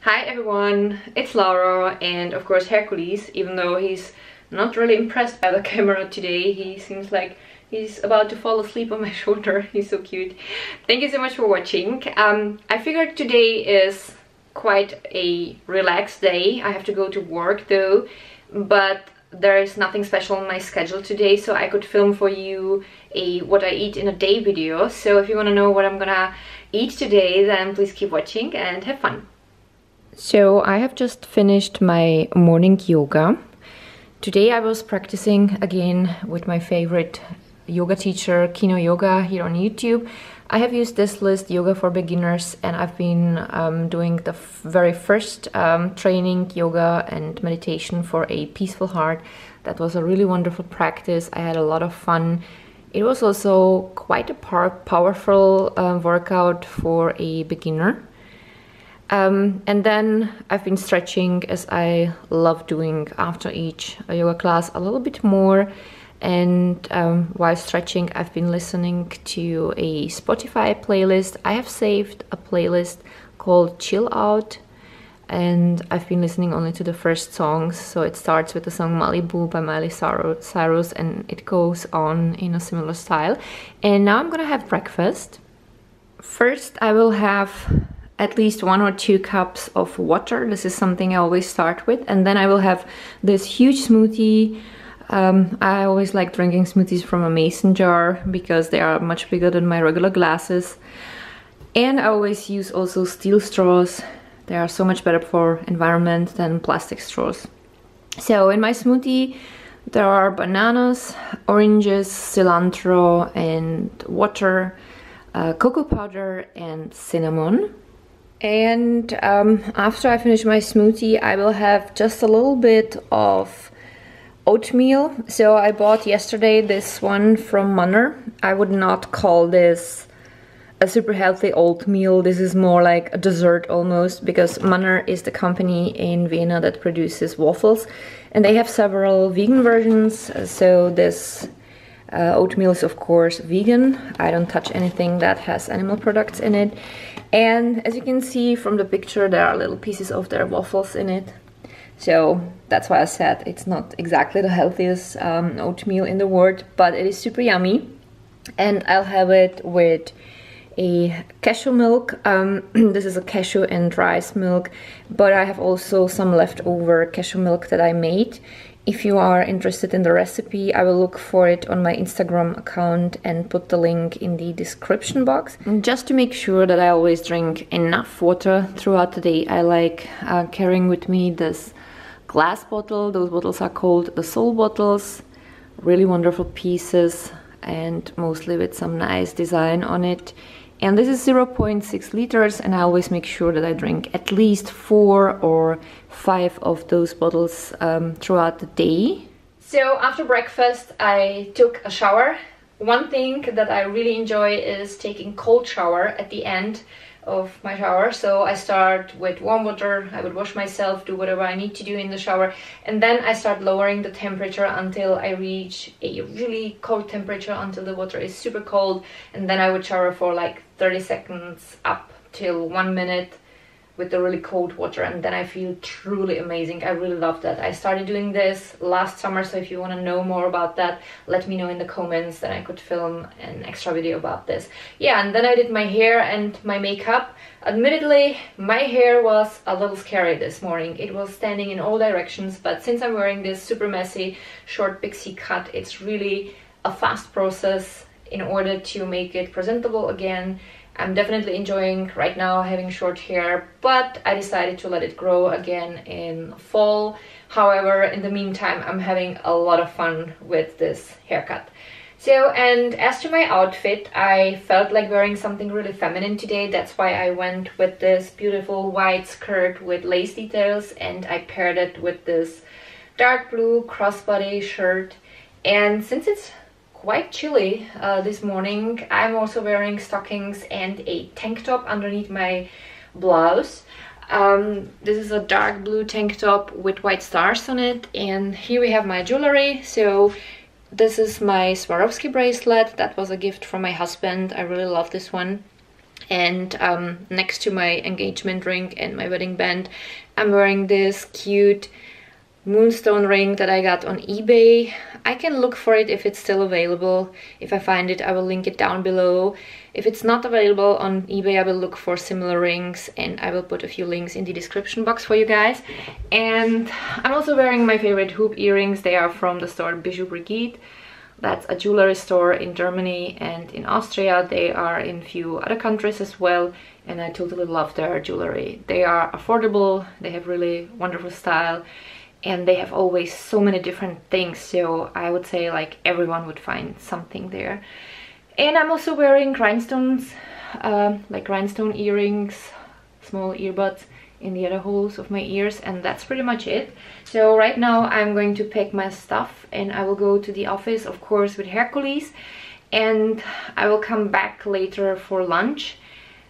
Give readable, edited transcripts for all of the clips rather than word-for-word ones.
Hi everyone, it's Lara and of course Hercules, even though he's not really impressed by the camera today. He seems like he's about to fall asleep on my shoulder. He's so cute. Thank you so much for watching. I figured today is quite a relaxed day. I have to go to work though, but there is nothing special on my schedule today, so I could film for you a what I eat in a day video. So if you want to know what I'm gonna eat today, then please keep watching and have fun. So I have just finished my morning yoga. Today I was practicing again with my favorite yoga teacher, Kino Yoga, here on YouTube. I have used this list, Yoga for Beginners, and I've been doing the very first training, yoga and meditation for a peaceful heart. That was a really wonderful practice. I had a lot of fun. It was also quite a powerful workout for a beginner. And then I've been stretching, as I love doing after each yoga class, a little bit more. And while stretching, I've been listening to a Spotify playlist. I have saved a playlist called Chill Out, and I've been listening only to the first songs. So it starts with the song Malibu by Miley Cyrus, and it goes on in a similar style. And now I'm gonna have breakfast. First, I will have at least 1 or 2 cups of water. This is something I always start with. And then I will have this huge smoothie. I always like drinking smoothies from a mason jar because they are much bigger than my regular glasses. And I always use also steel straws. They are so much better for environment than plastic straws. So in my smoothie there are bananas, oranges, cilantro and water, cocoa powder and cinnamon. And after I finish my smoothie, I will have just a little bit of oatmeal. So I bought yesterday this one from Manner. I would not call this a super healthy oatmeal. This is more like a dessert almost, because Manner is the company in Vienna that produces waffles, and they have several vegan versions. So this oatmeal is of course vegan. I don't touch anything that has animal products in it. And as you can see from the picture, there are little pieces of their waffles in it. So that's why I said it's not exactly the healthiest oatmeal in the world, but it is super yummy. And I'll have it with a cashew milk. This is a cashew and rice milk, but I have also some leftover cashew milk that I made. If you are interested in the recipe, I will look for it on my Instagram account and put the link in the description box. And just to make sure that I always drink enough water throughout the day, I like carrying with me this glass bottle. Those bottles are called the Soul bottles. Really wonderful pieces and mostly with some nice design on it. And this is 0.6 liters, and I always make sure that I drink at least 4 or 5 of those bottles throughout the day. So after breakfast I took a shower. One thing that I really enjoy is taking cold shower at the end of my shower. So I start with warm water, I would wash myself, do whatever I need to do in the shower, and then I start lowering the temperature until I reach a really cold temperature, until the water is super cold, and then I would shower for like 30 seconds up till 1 minute with the really cold water, and then I feel truly amazing. I really love that. I started doing this last summer, so if you want to know more about that, let me know in the comments, then I could film an extra video about this. Yeah, and then I did my hair and my makeup. Admittedly, my hair was a little scary this morning. It was standing in all directions, but since I'm wearing this super messy short pixie cut, it's really a fast process in order to make it presentable again. I'm definitely enjoying right now having short hair, but I decided to let it grow again in fall. However, in the meantime, I'm having a lot of fun with this haircut. So, and as to my outfit, I felt like wearing something really feminine today. That's why I went with this beautiful white skirt with lace details, and I paired it with this dark blue crossbody shirt. And since it's quite chilly this morning, I'm also wearing stockings and a tank top underneath my blouse. This is a dark blue tank top with white stars on it, and here we have my jewelry. So this is my Swarovski bracelet. That was a gift from my husband. I really love this one. And next to my engagement ring and my wedding band, I'm wearing this cute moonstone ring that I got on eBay. I can look for it if it's still available. If I find it, I will link it down below. If it's not available on eBay, I will look for similar rings, and I will put a few links in the description box for you guys. And I'm also wearing my favorite hoop earrings. They are from the store Bijou Brigitte. That's a jewelry store in Germany and in Austria. They are in a few other countries as well, and I totally love their jewelry. They are affordable, they have really wonderful style, and they have always so many different things, so I would say like everyone would find something there. And I'm also wearing rhinestones, like rhinestone earrings, small earbuds in the other holes of my ears, and that's pretty much it. So right now I'm going to pack my stuff and I will go to the office, of course, with Hercules, and I will come back later for lunch,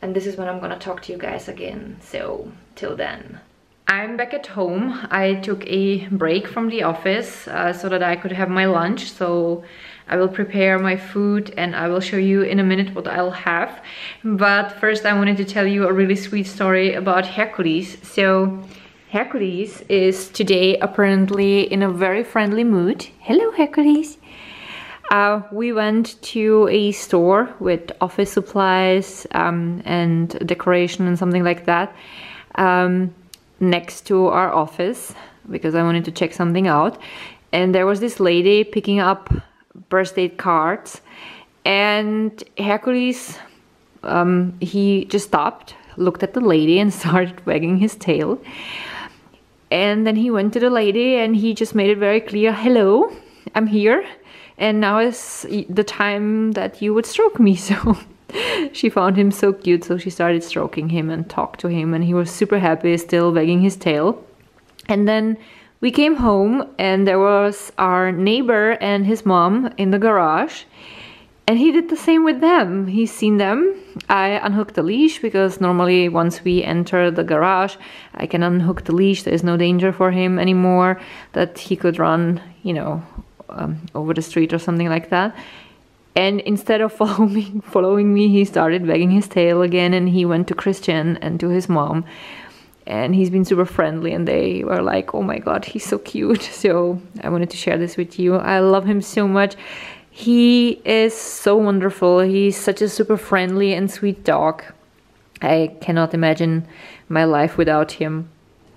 and this is when I'm gonna talk to you guys again. So till then. I'm back at home. I took a break from the office so that I could have my lunch. So I will prepare my food and I will show you in a minute what I'll have. But first I wanted to tell you a really sweet story about Hercules. So Hercules is today apparently in a very friendly mood. Hello, Hercules. We went to a store with office supplies and decoration and something like that. Next to our office, because I wanted to check something out, and there was this lady picking up birthday cards, and Hercules, he just stopped, looked at the lady and started wagging his tail, and then he went to the lady and he just made it very clear, hello, I'm here, and now is the time that you would stroke me. So she found him so cute, so she started stroking him and talked to him, and he was super happy, still wagging his tail. And then we came home and there was our neighbor and his mom in the garage, and he did the same with them. He's seen them. I unhooked the leash because normally once we enter the garage I can unhook the leash. There is no danger for him anymore that he could run, you know, over the street or something like that. And instead of following me, he started wagging his tail again, and he went to Christian and to his mom. And he's been super friendly, and they were like, oh my god, he's so cute. So I wanted to share this with you. I love him so much. He is so wonderful. He's such a super friendly and sweet dog. I cannot imagine my life without him.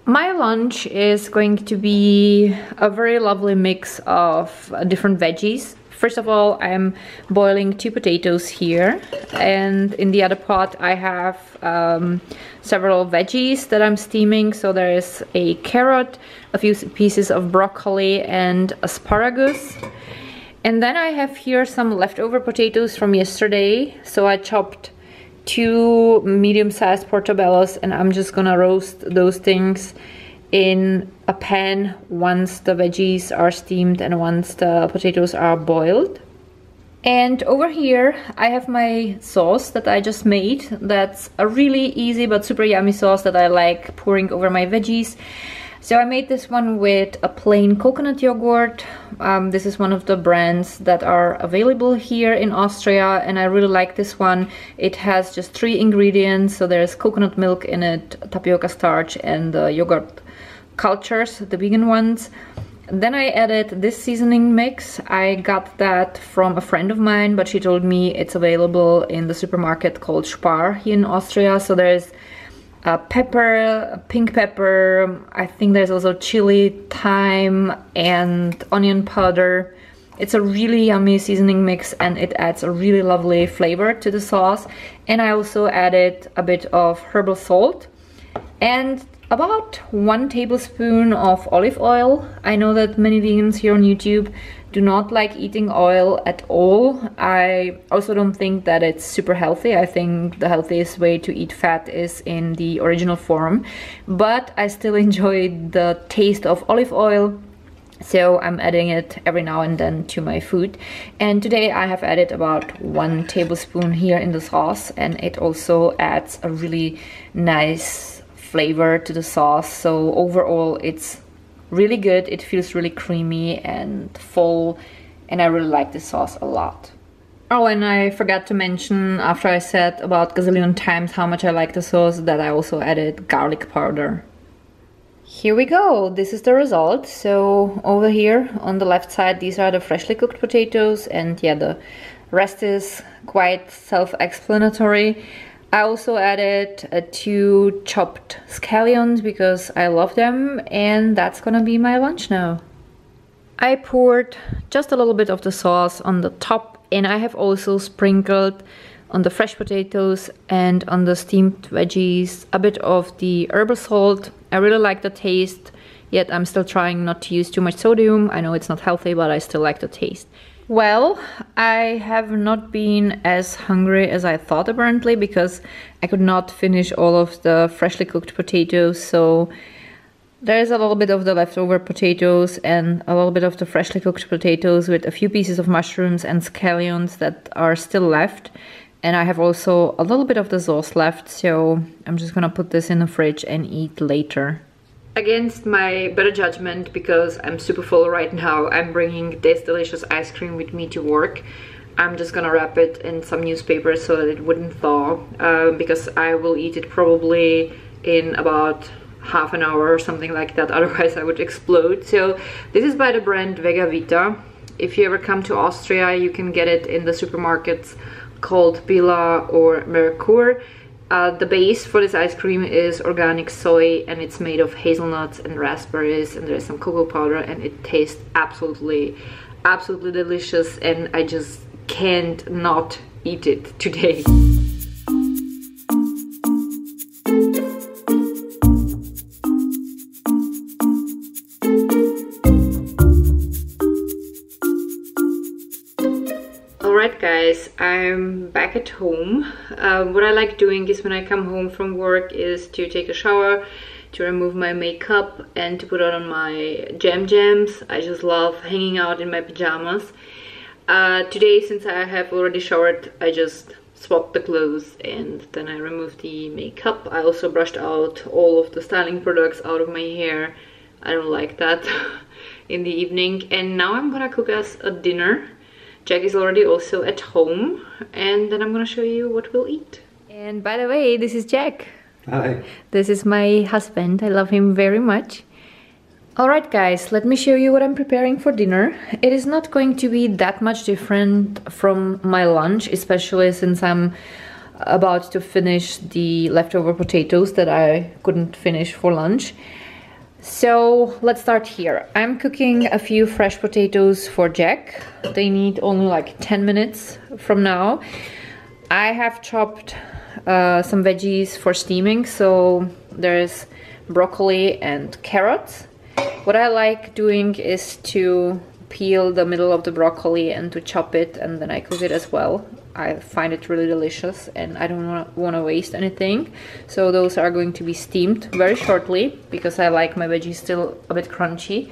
My lunch is going to be a very lovely mix of different veggies. First of all, I'm boiling 2 potatoes here, and in the other pot I have several veggies that I'm steaming. So there is a carrot, a few pieces of broccoli and asparagus. And then I have here some leftover potatoes from yesterday. So I chopped 2 medium-sized portobellos, and I'm just gonna roast those things in a pan once the veggies are steamed and once the potatoes are boiled. And over here I have my sauce that I just made. That's a really easy but super yummy sauce that I like pouring over my veggies. So I made this one with a plain coconut yogurt. This is one of the brands that are available here in Austria, and I really like this one. It has just 3 ingredients. So there's coconut milk in it, tapioca starch, and the yogurt cultures, the vegan ones. Then I added this seasoning mix. I got that from a friend of mine, but she told me it's available in the supermarket called Spar here in Austria. So there's pepper, pink pepper, I think there's also chili, thyme, and onion powder. It's a really yummy seasoning mix, and it adds a really lovely flavor to the sauce. And I also added a bit of herbal salt and about 1 tablespoon of olive oil. I know that many vegans here on YouTube do not like eating oil at all. I also don't think that it's super healthy. I think the healthiest way to eat fat is in the original form, but I still enjoy the taste of olive oil, so I'm adding it every now and then to my food. And today I have added about 1 tablespoon here in the sauce, and it also adds a really nice flavor to the sauce. So overall it's really good. It feels really creamy and full, and I really like this sauce a lot. Oh, and I forgot to mention, after I said about gazillion times how much I like the sauce, that I also added garlic powder. Here we go, this is the result. So over here on the left side, these are the freshly cooked potatoes, and yeah, the rest is quite self-explanatory. I also added 2 chopped scallions because I love them, and that's gonna be my lunch now. I poured just a little bit of the sauce on the top, and I have also sprinkled on the fresh potatoes and on the steamed veggies a bit of the herbal salt. I really like the taste, yet I'm still trying not to use too much sodium. I know it's not healthy, but I still like the taste. Well, I have not been as hungry as I thought apparently, because I could not finish all of the freshly cooked potatoes, so there is a little bit of the leftover potatoes and a little bit of the freshly cooked potatoes with a few pieces of mushrooms and scallions that are still left. And I have also a little bit of the sauce left, so I'm just gonna put this in the fridge and eat later. Against my better judgment, because I'm super full right now, I'm bringing this delicious ice cream with me to work. I'm just gonna wrap it in some newspaper so that it wouldn't thaw, because I will eat it probably in about half an hour or something like that, otherwise I would explode. So this is by the brand Vega Vita. If you ever come to Austria, you can get it in the supermarkets called Bila or Mercur. The base for this ice cream is organic soy, and it's made of hazelnuts and raspberries, and there's some cocoa powder, and it tastes absolutely delicious, and I just can't not eat it today. Alright guys, I'm back at home. What I like doing is when I come home from work is to take a shower, to remove my makeup, and to put on my jams. I just love hanging out in my pajamas. Today, since I have already showered, I just swapped the clothes and then I removed the makeup. I also brushed out all of the styling products out of my hair. I don't like that in the evening. And now I'm gonna cook us a dinner. Jack is already also at home, and then I'm gonna show you what we'll eat. And by the way, this is Jack. Hi. This is my husband. I love him very much. Alright guys, let me show you what I'm preparing for dinner. It is not going to be that much different from my lunch, especially since I'm about to finish the leftover potatoes that I couldn't finish for lunch. So let's start here. I'm cooking a few fresh potatoes for Jack. They need only like 10 minutes from now. I have chopped some veggies for steaming, so there's broccoli and carrots. What I like doing is to peel the middle of the broccoli and to chop it, and then I cook it as well. I find it really delicious and I don't want to waste anything. So those are going to be steamed very shortly because I like my veggies still a bit crunchy.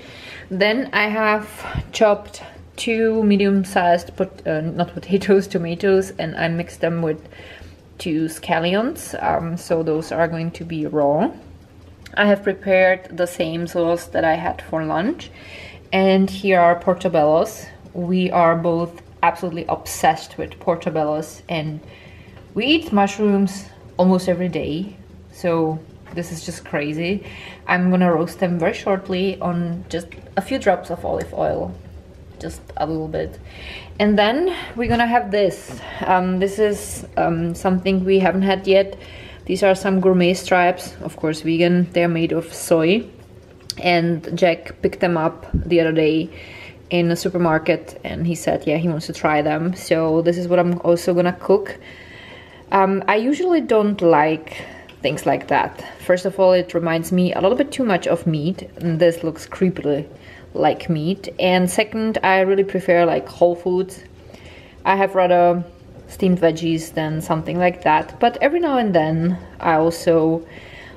Then I have chopped 2 medium-sized, tomatoes, and I mixed them with 2 scallions. So those are going to be raw. I have prepared the same sauce that I had for lunch. And here are portobellos. We are both absolutely obsessed with portobellos, and we eat mushrooms almost every day, so this is just crazy. I'm gonna roast them very shortly on just a few drops of olive oil, just a little bit. And then we're gonna have this. This is something we haven't had yet. These are some gourmet stripes, of course vegan. They're made of soy, and Jack picked them up the other day in a supermarket, and he said yeah, he wants to try them. So this is what I'm also gonna cook. I usually don't like things like that. First of all, it reminds me a little bit too much of meat, and this looks creepily like meat. And second, I really prefer like whole foods. I have rather steamed veggies than something like that, but every now and then I also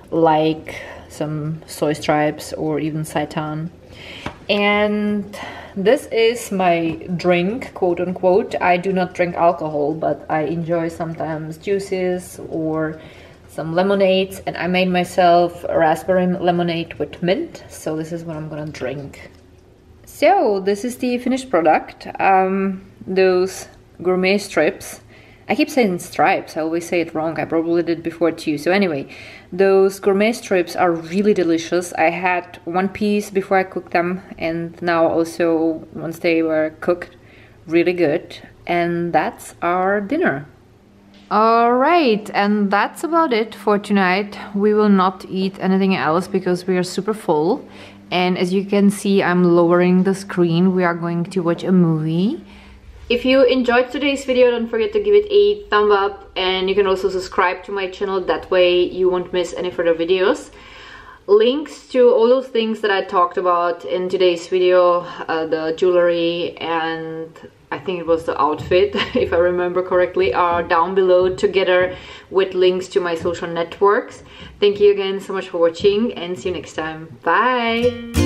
like some soy stripes or even seitan. And this is my drink, quote unquote. I do not drink alcohol, but I enjoy sometimes juices or some lemonades, and I made myself a raspberry lemonade with mint, so this is what I'm gonna drink. So this is the finished product. Those gourmet strips. I keep saying stripes, I always say it wrong, I probably did before too. So anyway, those gourmet strips are really delicious. I had one piece before I cooked them, and now also once they were cooked, really good. And that's our dinner. Alright, and that's about it for tonight. We will not eat anything else because we are super full. And as you can see, I'm lowering the screen. We are going to watch a movie. If you enjoyed today's video, don't forget to give it a thumb up, and you can also subscribe to my channel, that way you won't miss any further videos. Links to all those things that I talked about in today's video, the jewelry and I think it was the outfit, if I remember correctly, are down below together with links to my social networks. Thank you again so much for watching, and see you next time. Bye!